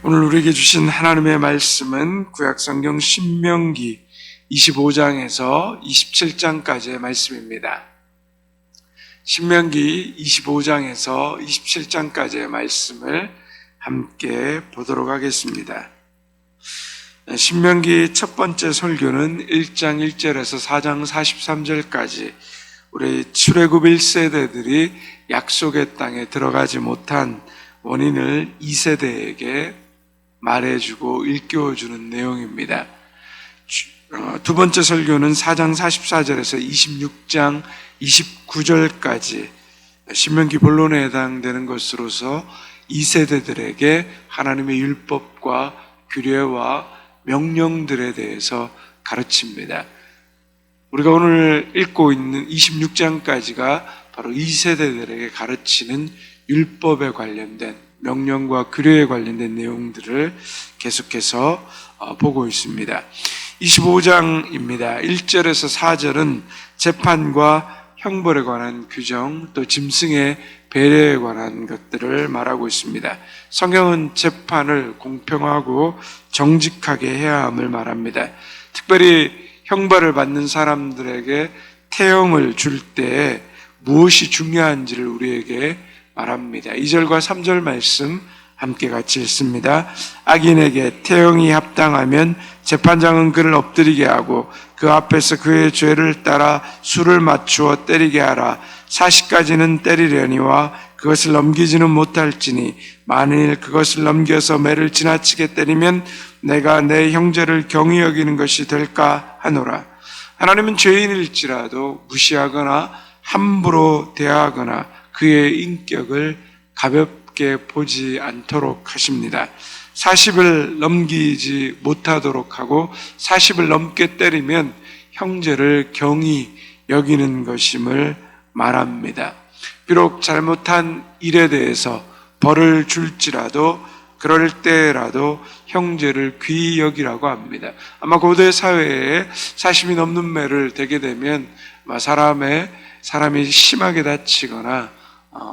오늘 우리에게 주신 하나님의 말씀은 구약성경 신명기 25장에서 27장까지의 말씀입니다. 신명기 25장에서 27장까지의 말씀을 함께 보도록 하겠습니다. 신명기 첫 번째 설교는 1장 1절에서 4장 43절까지 우리 출애굽 1세대들이 약속의 땅에 들어가지 못한 원인을 2세대에게 말해주고 일깨워주는 내용입니다. 두 번째 설교는 4장 44절에서 26장 29절까지 신명기 본론에 해당되는 것으로서 2세대들에게 하나님의 율법과 규례와 명령들에 대해서 가르칩니다. 우리가 오늘 읽고 있는 26장까지가 바로 2세대들에게 가르치는 율법에 관련된 명령과 규례에 관련된 내용들을 계속해서 보고 있습니다. 25장입니다. 1절에서 4절은 재판과 형벌에 관한 규정, 또 짐승의 배려에 관한 것들을 말하고 있습니다. 성경은 재판을 공평하고 정직하게 해야 함을 말합니다. 특별히 형벌을 받는 사람들에게 태형을 줄 때 무엇이 중요한지를 우리에게 말합니다. 2절과 3절 말씀 함께 같이 읽습니다. 악인에게 태형이 합당하면 재판장은 그를 엎드리게 하고 그 앞에서 그의 죄를 따라 수를 맞추어 때리게 하라. 40까지는 때리려니와 그것을 넘기지는 못할지니 만일 그것을 넘겨서 매를 지나치게 때리면 내가 내 형제를 경히 여기는 것이 될까 하노라. 하나님은 죄인일지라도 무시하거나 함부로 대하거나 그의 인격을 가볍게 보지 않도록 하십니다. 40을 넘기지 못하도록 하고 40을 넘게 때리면 형제를 경히 여기는 것임을 말합니다. 비록 잘못한 일에 대해서 벌을 줄지라도 그럴 때라도 형제를 귀히 여기라고 합니다. 아마 고대 사회에 40이 넘는 매를 대게 되면 사람이 심하게 다치거나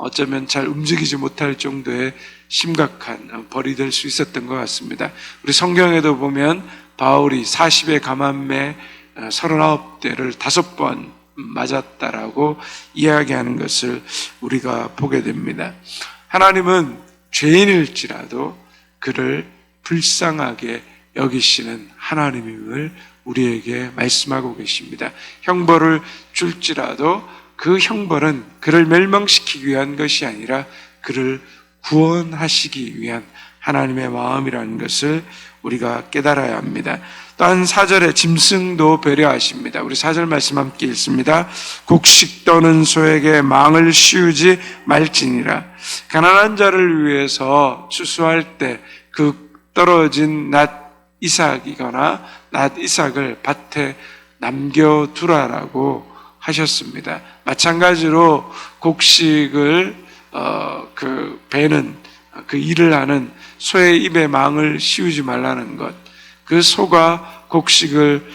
어쩌면 잘 움직이지 못할 정도의 심각한 벌이 될 수 있었던 것 같습니다. 우리 성경에도 보면 바울이 40의 감한매 39대를 5번 맞았다라고 이야기하는 것을 우리가 보게 됩니다. 하나님은 죄인일지라도 그를 불쌍하게 여기시는 하나님임을 우리에게 말씀하고 계십니다. 형벌을 줄지라도 그 형벌은 그를 멸망시키기 위한 것이 아니라 그를 구원하시기 위한 하나님의 마음이라는 것을 우리가 깨달아야 합니다. 또한 4절에 짐승도 배려하십니다. 우리 4절 말씀 함께 읽습니다. 곡식 떠는 소에게 망을 씌우지 말지니라. 가난한 자를 위해서 추수할 때 그 떨어진 낫 이삭이거나 낫 이삭을 밭에 남겨두라라고 하셨습니다. 마찬가지로 곡식을 베는 그 일을 하는 소의 입에 망을 씌우지 말라는 것. 그 소가 곡식을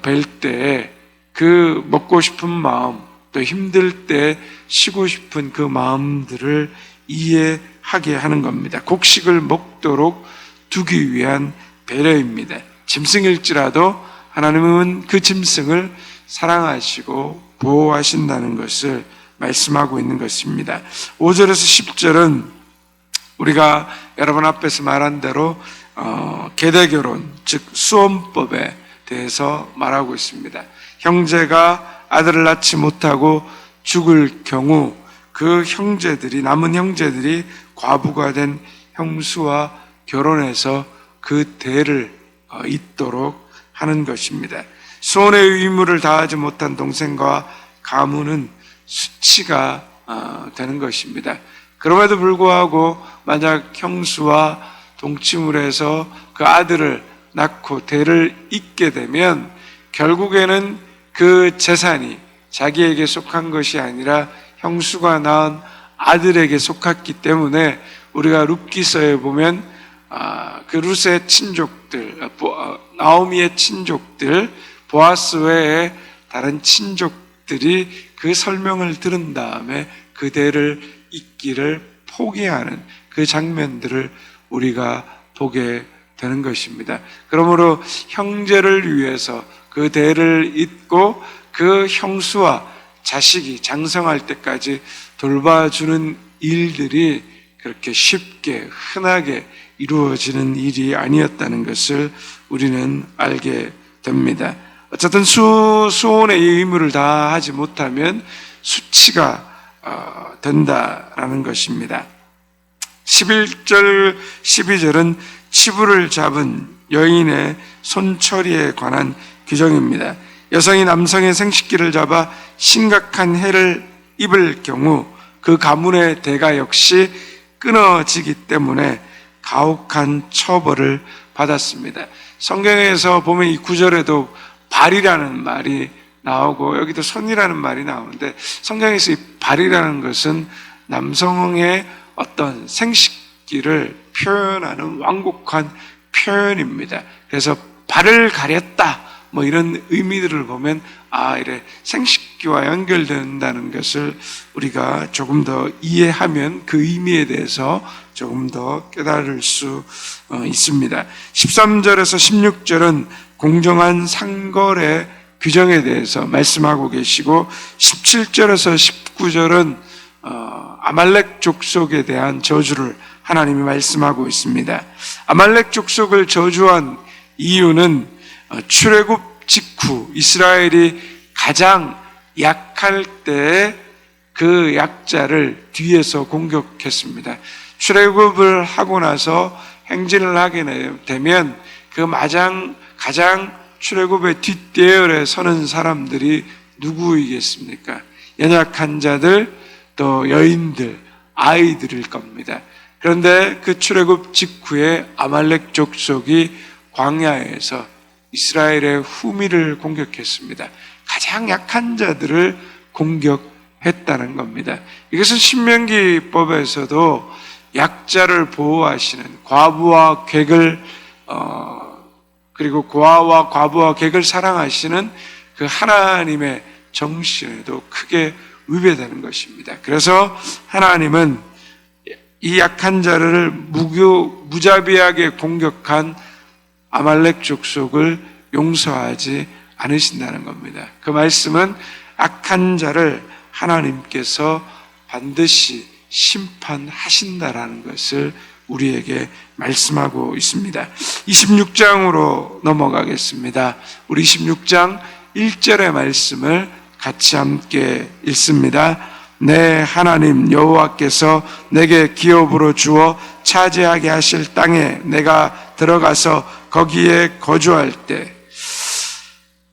벨 때 그 먹고 싶은 마음, 또 힘들 때 쉬고 싶은 그 마음들을 이해하게 하는 겁니다. 곡식을 먹도록 두기 위한 배려입니다. 짐승일지라도 하나님은 그 짐승을 사랑하시고 보호하신다는 것을 말씀하고 있는 것입니다. 5절에서 10절은 우리가 여러분 앞에서 말한 대로 계대결혼, 즉 수혼법에 대해서 말하고 있습니다. 형제가 아들을 낳지 못하고 죽을 경우 그 남은 형제들이 과부가 된 형수와 결혼해서 그 대를 잇도록 하는 것입니다. 수혼의 의무를 다하지 못한 동생과 가문은 수치가 되는 것입니다. 그럼에도 불구하고 만약 형수와 동침을 해서 그 아들을 낳고 대를 잇게 되면 결국에는 그 재산이 자기에게 속한 것이 아니라 형수가 낳은 아들에게 속았기 때문에 우리가 룻기서에 보면 그 룻의 친족들, 나오미의 친족들, 보아스 외에 다른 친족들이 그 설명을 들은 다음에 그대를 잇기를 포기하는 그 장면들을 우리가 보게 되는 것입니다. 그러므로 형제를 위해서 그 대를 잇고 그 형수와 자식이 장성할 때까지 돌봐주는 일들이 그렇게 쉽게 흔하게 이루어지는 일이 아니었다는 것을 우리는 알게 됩니다. 어쨌든 수온의 의무를 다하지 못하면 수치가 된다라는 것입니다. 11절, 12절은 치부를 잡은 여인의 손처리에 관한 규정입니다. 여성이 남성의 생식기를 잡아 심각한 해를 입을 경우 그 가문의 대가 역시 끊어지기 때문에 가혹한 처벌을 받았습니다. 성경에서 보면 이 구절에도 발이라는 말이 나오고 여기도 손이라는 말이 나오는데, 성경에서 이 발이라는 것은 남성의 어떤 생식기를 표현하는 완곡한 표현입니다. 그래서 발을 가렸다 뭐 이런 의미들을 보면 이래 생식기와 연결된다는 것을 우리가 조금 더 이해하면 그 의미에 대해서 조금 더 깨달을 수 있습니다. 13절에서 16절은 공정한 상거래 규정에 대해서 말씀하고 계시고, 17절에서 19절은 아말렉 족속에 대한 저주를 하나님이 말씀하고 있습니다. 아말렉 족속을 저주한 이유는 출애굽 직후 이스라엘이 가장 약할 때 그 약자를 뒤에서 공격했습니다. 출애굽을 하고 나서 행진을 하게 되면 그 가장 출애굽의 뒷대열에 서는 사람들이 누구이겠습니까? 연약한 자들, 또 여인들, 아이들일 겁니다. 그런데 그 출애굽 직후에 아말렉 족속이 광야에서 이스라엘의 후미를 공격했습니다. 가장 약한 자들을 공격했다는 겁니다. 이것은 신명기법에서도 약자를 보호하시는 과부와 객을 그리고 고아와 과부와 객을 사랑하시는 그 하나님의 정신에도 크게 위배되는 것입니다. 그래서 하나님은 이 약한 자를 무자비하게 공격한 아말렉 족속을 용서하지 않으신다는 겁니다. 그 말씀은 악한 자를 하나님께서 반드시 심판하신다라는 것을 우리에게 말씀하고 있습니다. 26장으로 넘어가겠습니다. 우리 26장 1절의 말씀을 같이 함께 읽습니다. 내 하나님 여호와께서 내게 기업으로 주어 차지하게 하실 땅에 내가 들어가서 거기에 거주할 때,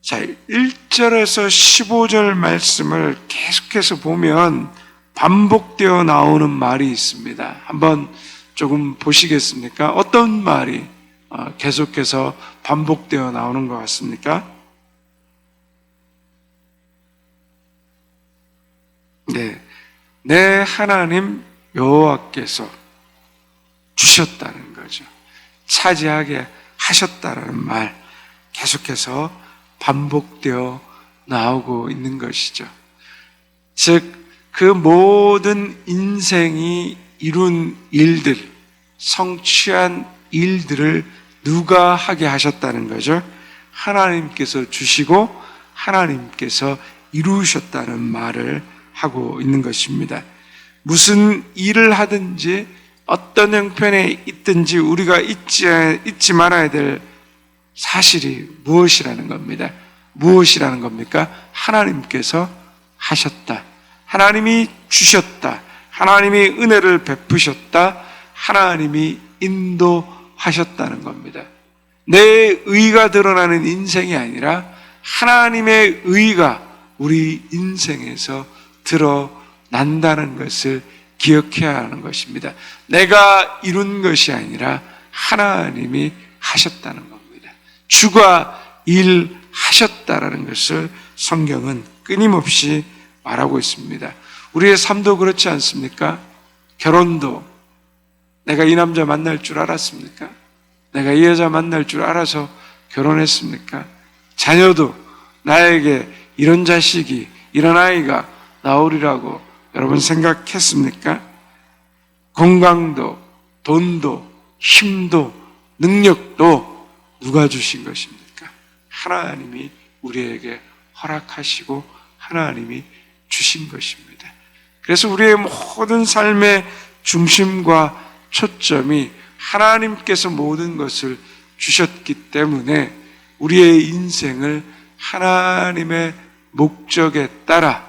자, 1절에서 15절 말씀을 계속해서 보면 반복되어 나오는 말이 있습니다. 한번 조금 보시겠습니까? 어떤 말이 계속해서 반복되어 나오는 것 같습니까? 네, 내 하나님 여호와께서 주셨다는 거죠. 차지하게 하셨다는 말 계속해서 반복되어 나오고 있는 것이죠. 즉, 그 모든 인생이 이룬 일들, 성취한 일들을 누가 하게 하셨다는 거죠? 하나님께서 주시고 하나님께서 이루셨다는 말을 하고 있는 것입니다. 무슨 일을 하든지 어떤 형편에 있든지 우리가 잊지 말아야 될 사실이 무엇이라는 겁니다. 무엇이라는 겁니까? 하나님께서 하셨다. 하나님이 주셨다. 하나님이 은혜를 베푸셨다. 하나님이 인도하셨다는 겁니다. 내 의가 드러나는 인생이 아니라 하나님의 의가 우리 인생에서 드러난다는 것을 기억해야 하는 것입니다. 내가 이룬 것이 아니라 하나님이 하셨다는 겁니다. 주가 일하셨다라는 것을 성경은 끊임없이 말하고 있습니다. 우리의 삶도 그렇지 않습니까? 결혼도 내가 이 남자 만날 줄 알았습니까? 내가 이 여자 만날 줄 알아서 결혼했습니까? 자녀도 나에게 이런 자식이, 이런 아이가 나오리라고 여러분 생각했습니까? 건강도, 돈도, 힘도 능력도 누가 주신 것입니까? 하나님이 우리에게 허락하시고 하나님이 주신 것입니다. 그래서 우리의 모든 삶의 중심과 초점이 하나님께서 모든 것을 주셨기 때문에 우리의 인생을 하나님의 목적에 따라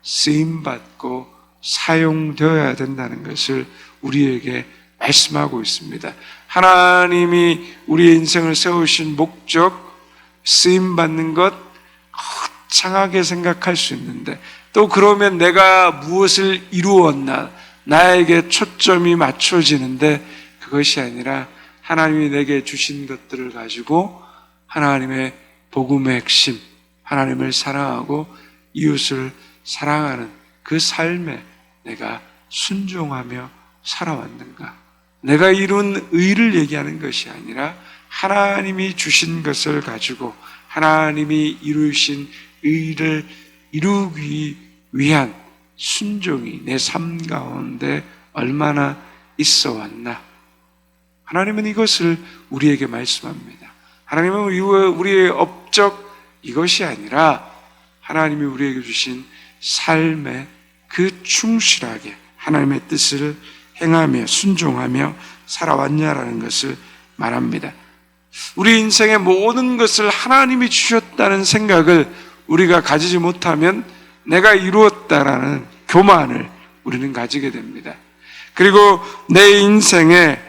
쓰임받고 사용되어야 된다는 것을 우리에게 말씀하고 있습니다. 하나님이 우리의 인생을 세우신 목적, 쓰임받는 것 거창하게 생각할 수 있는데, 또 그러면 내가 무엇을 이루었나, 나에게 초점이 맞춰지는데 그것이 아니라 하나님이 내게 주신 것들을 가지고 하나님의 복음의 핵심, 하나님을 사랑하고 이웃을 사랑하는 그 삶에 내가 순종하며 살아왔는가? 내가 이룬 의를 얘기하는 것이 아니라 하나님이 주신 것을 가지고 하나님이 이루신 의를 이루기 위한 순종이 내 삶 가운데 얼마나 있어 왔나? 하나님은 이것을 우리에게 말씀합니다. 하나님은 우리의 업적 이것이 아니라 하나님이 우리에게 주신 삶에 그 충실하게 하나님의 뜻을 행하며 순종하며 살아왔냐라는 것을 말합니다. 우리 인생의 모든 것을 하나님이 주셨다는 생각을 우리가 가지지 못하면 내가 이루었다라는 교만을 우리는 가지게 됩니다. 그리고 내 인생에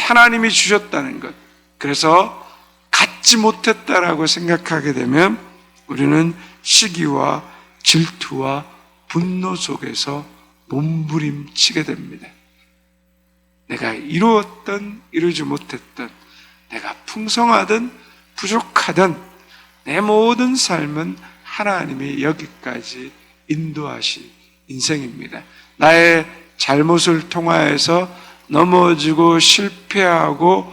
하나님이 주셨다는 것, 그래서 갖지 못했다라고 생각하게 되면 우리는 시기와 질투와 분노 속에서 몸부림치게 됩니다. 내가 이루었던 이루지 못했던, 내가 풍성하든 부족하든 내 모든 삶은 하나님이 여기까지 인도하신 인생입니다. 나의 잘못을 통하여서 넘어지고 실패하고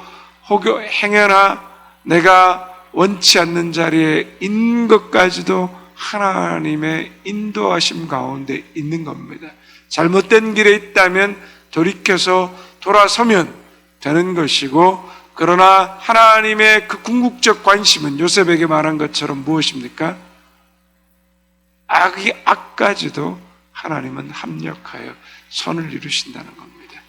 혹여 행여나 내가 원치 않는 자리에 있는 것까지도 하나님의 인도하심 가운데 있는 겁니다. 잘못된 길에 있다면 돌이켜서 돌아서면 되는 것이고, 그러나 하나님의 그 궁극적 관심은 요셉에게 말한 것처럼 무엇입니까? 악까지도 하나님은 합력하여 선을 이루신다는 겁니다.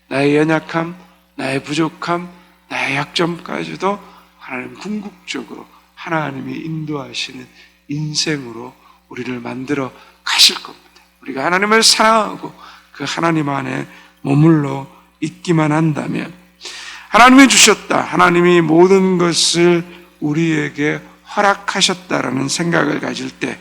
나의 연약함, 나의 부족함, 나의 약점까지도 하나님 궁극적으로 하나님이 인도하시는 인생으로 우리를 만들어 가실 겁니다. 우리가 하나님을 사랑하고 그 하나님 안에 머물러 있기만 한다면, 하나님이 주셨다, 하나님이 모든 것을 우리에게 허락하셨다라는 생각을 가질 때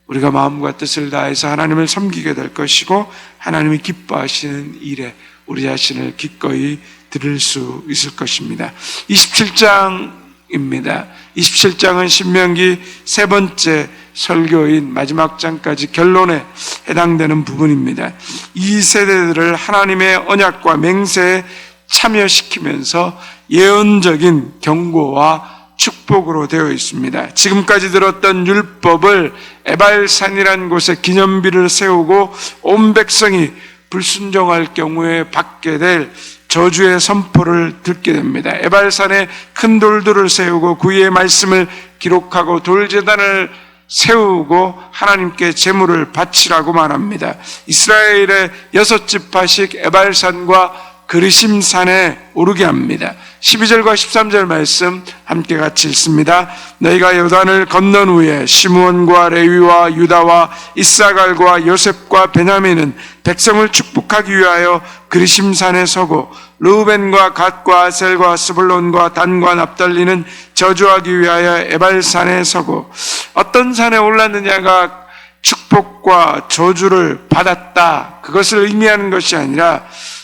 우리가 마음과 뜻을 다해서 하나님을 섬기게 될 것이고, 하나님이 기뻐하시는 일에 우리 자신을 기꺼이 드릴 수 있을 것입니다. 27장입니다. 27장은 신명기 세 번째 설교인 마지막 장까지 결론에 해당되는 부분입니다. 이 세대들을 하나님의 언약과 맹세에 참여시키면서 예언적인 경고와 축복으로 되어 있습니다. 지금까지 들었던 율법을 에발산이라는 곳에 기념비를 세우고 온 백성이 불순종할 경우에 받게 될 저주의 선포를 듣게 됩니다. 에발산에 큰 돌들을 세우고 그 위에 말씀을 기록하고 돌제단을 세우고 하나님께 제물을 바치라고 말합니다. 이스라엘의 6지파씩 에발산과 그리심산에 오르게 합니다. 12절과 13절 말씀 함께 같이 읽습니다. 너희가 요단을 건넌 후에 시므온과 레위와 유다와 이사갈과 요셉과 베냐민은 백성을 축복하기 위하여 그리심산에 서고, 르우벤과 갓과 아셀과 스불론과 단과 납달리는 저주하기 위하여 에발산에 서고. 어떤 산에 올랐느냐가 축복과 저주를 받았다, 그것을 의미하는 것이 아니라,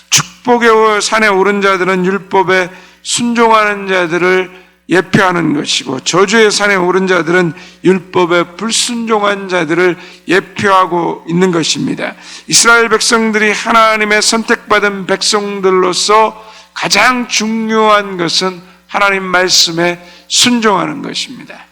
축복의 산에 오른 자들은 율법에 순종하는 자들을 예표하는 것이고, 저주의 산에 오른 자들은 율법에 불순종한 자들을 예표하고 있는 것입니다. 이스라엘 백성들이 하나님의 선택받은 백성들로서 가장 중요한 것은 하나님 말씀에 순종하는 것입니다.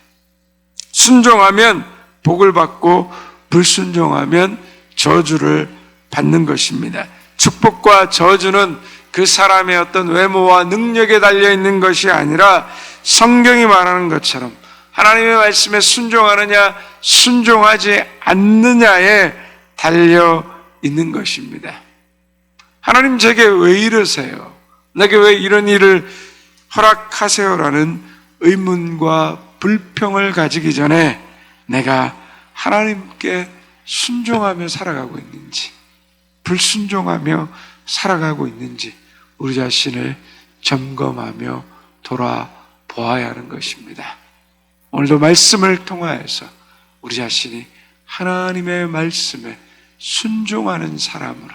순종하면 복을 받고 불순종하면 저주를 받는 것입니다. 축복과 저주는 그 사람의 어떤 외모와 능력에 달려 있는 것이 아니라 성경이 말하는 것처럼 하나님의 말씀에 순종하느냐 순종하지 않느냐에 달려 있는 것입니다. 하나님 제게 왜 이러세요? 내게 왜 이런 일을 허락하세요라는 의문과 불평을 가지기 전에 내가 하나님께 순종하며 살아가고 있는지, 불순종하며 살아가고 있는지 우리 자신을 점검하며 돌아보아야 하는 것입니다. 오늘도 말씀을 통하여서 우리 자신이 하나님의 말씀에 순종하는 사람으로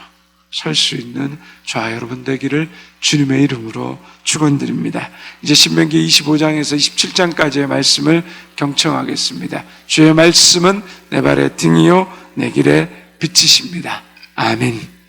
설 수 있는 저와 여러분 되기를 주님의 이름으로 축원드립니다. 이제 신명기 25장에서 27장까지의 말씀을 경청하겠습니다. 주의 말씀은 내 발의 등이요 내 길의 빛이십니다. 아멘.